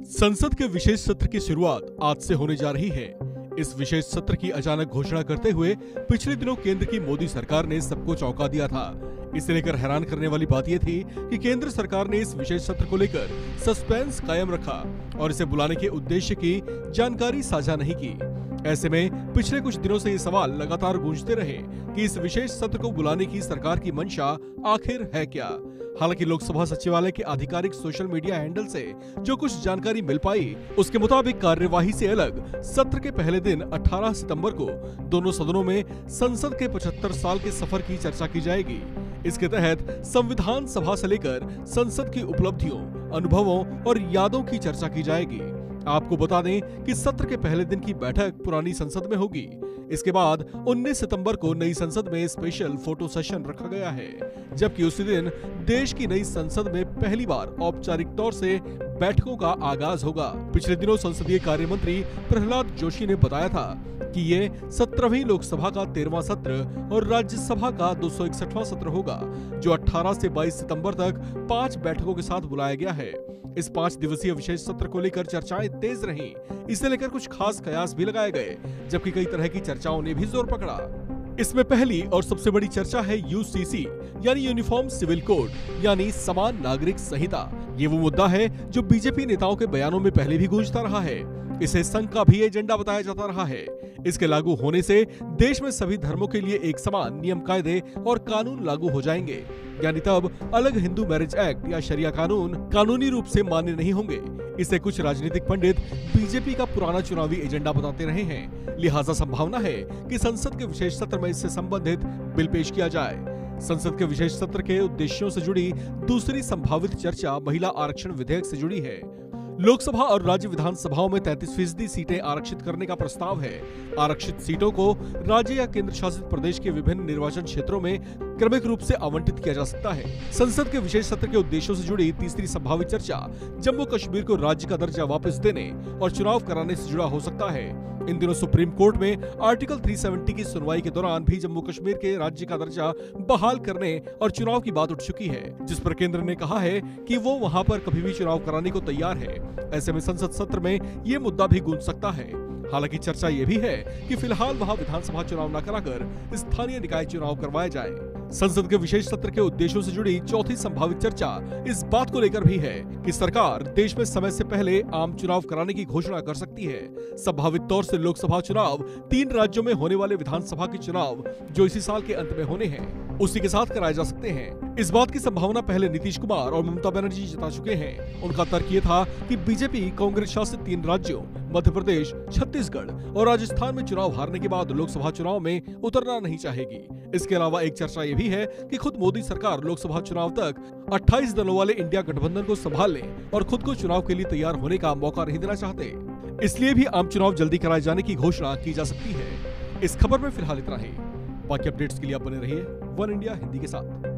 संसद के विशेष सत्र की शुरुआत आज से होने जा रही है। इस विशेष सत्र की अचानक घोषणा करते हुए पिछले दिनों केंद्र की मोदी सरकार ने सबको चौंका दिया था। इसे लेकर हैरान करने वाली बात यह थी कि केंद्र सरकार ने इस विशेष सत्र को लेकर सस्पेंस कायम रखा और इसे बुलाने के उद्देश्य की जानकारी साझा नहीं की। ऐसे में पिछले कुछ दिनों से ये सवाल लगातार गूंजते रहे कि इस विशेष सत्र को बुलाने की सरकार की मंशा आखिर है क्या। हालांकि लोकसभा सचिवालय के आधिकारिक सोशल मीडिया हैंडल से जो कुछ जानकारी मिल पाई, उसके मुताबिक कार्यवाही से अलग सत्र के पहले दिन 18 सितंबर को दोनों सदनों में संसद के 75 साल के सफर की चर्चा की जाएगी। इसके तहत संविधान सभा से लेकर संसद की उपलब्धियों, अनुभवों और यादों की चर्चा की जाएगी। आपको बता दें कि सत्र के पहले दिन की बैठक पुरानी संसद में होगी। इसके बाद 19 सितंबर को नई संसद में स्पेशल फोटो सेशन रखा गया है, जबकि उसी दिन देश की नई संसद में पहली बार औपचारिक तौर से बैठकों का आगाज होगा। पिछले दिनों संसदीय कार्य मंत्री प्रहलाद जोशी ने बताया था कि ये 17वीं लोकसभा का 13वां सत्र और राज्यसभा का 261वां सत्र होगा, जो 18 से 22 सितंबर तक 5 बैठकों के साथ बुलाया गया है। इस 5 दिवसीय विशेष सत्र को लेकर चर्चाएं तेज रहीं। इसे लेकर कुछ खास कयास भी लगाए गए, जबकि कई तरह की चर्चाओं ने भी जोर पकड़ा। इसमें पहली और सबसे बड़ी चर्चा है यूसीसी यानी यूनिफॉर्म सिविल कोड यानी समान नागरिक संहिता। ये वो मुद्दा है जो बीजेपी नेताओं के बयानों में पहले भी गूंजता रहा है। इसे संघ का भी एजेंडा बताया जाता रहा है। इसके लागू होने से देश में सभी धर्मों के लिए एक समान नियम कायदे और कानून लागू हो जाएंगे, यानी तब अलग हिंदू मैरिज एक्ट या शरिया कानून कानूनी रूप से मान्य नहीं होंगे। इसे कुछ राजनीतिक पंडित बीजेपी का पुराना चुनावी एजेंडा बताते रहे हैं। लिहाजा संभावना है कि संसद के विशेष सत्र में इससे संबंधित बिल पेश किया जाए। संसद के विशेष सत्र के उद्देश्यों से जुड़ी दूसरी संभावित चर्चा महिला आरक्षण विधेयक से जुड़ी है। लोकसभा और राज्य विधानसभाओं में 33% सीटें आरक्षित करने का प्रस्ताव है। आरक्षित सीटों को राज्य या केंद्र शासित प्रदेश के विभिन्न निर्वाचन क्षेत्रों में क्रमिक रूप से आवंटित किया जा सकता है। संसद के विशेष सत्र के उद्देश्यों से जुड़ी तीसरी संभावित चर्चा जम्मू कश्मीर को राज्य का दर्जा वापस देने और चुनाव कराने से जुड़ा हो सकता है। इन दिनों सुप्रीम कोर्ट में आर्टिकल 370 की सुनवाई के दौरान भी जम्मू कश्मीर के राज्य का दर्जा बहाल करने और चुनाव की बात उठ चुकी है, जिस पर केंद्र ने कहा है कि वो वहां पर कभी भी चुनाव कराने को तैयार है। ऐसे में संसद सत्र में ये मुद्दा भी गूंज सकता है। हालांकि चर्चा ये भी है कि फिलहाल वहां विधानसभा चुनाव न कराकर स्थानीय निकाय चुनाव करवाए जाएं। संसद के विशेष सत्र के उद्देश्यों से जुड़ी चौथी संभावित चर्चा इस बात को लेकर भी है कि सरकार देश में समय से पहले आम चुनाव कराने की घोषणा कर सकती है। संभावित तौर से लोकसभा चुनाव 3 राज्यों में होने वाले विधानसभा के चुनाव जो इसी साल के अंत में होने हैं, उसी के साथ कराए जा सकते हैं। इस बात की संभावना पहले नीतीश कुमार और ममता बनर्जी जता चुके हैं। उनका तर्क ये था कि बीजेपी कांग्रेस शासित 3 राज्यों मध्य प्रदेश, छत्तीसगढ़ और राजस्थान में चुनाव हारने के बाद लोकसभा चुनाव में उतरना नहीं चाहेगी। इसके अलावा एक चर्चा ये भी है कि खुद मोदी सरकार लोकसभा चुनाव तक 28 दलों वाले इंडिया गठबंधन को संभालने और खुद को चुनाव के लिए तैयार होने का मौका नहीं देना चाहते, इसलिए भी आम चुनाव जल्दी कराए जाने की घोषणा की जा सकती है। इस खबर में फिलहाल इतना ही। बाकी अपडेट्स के लिए आप बने रहिए वन इंडिया हिंदी के साथ।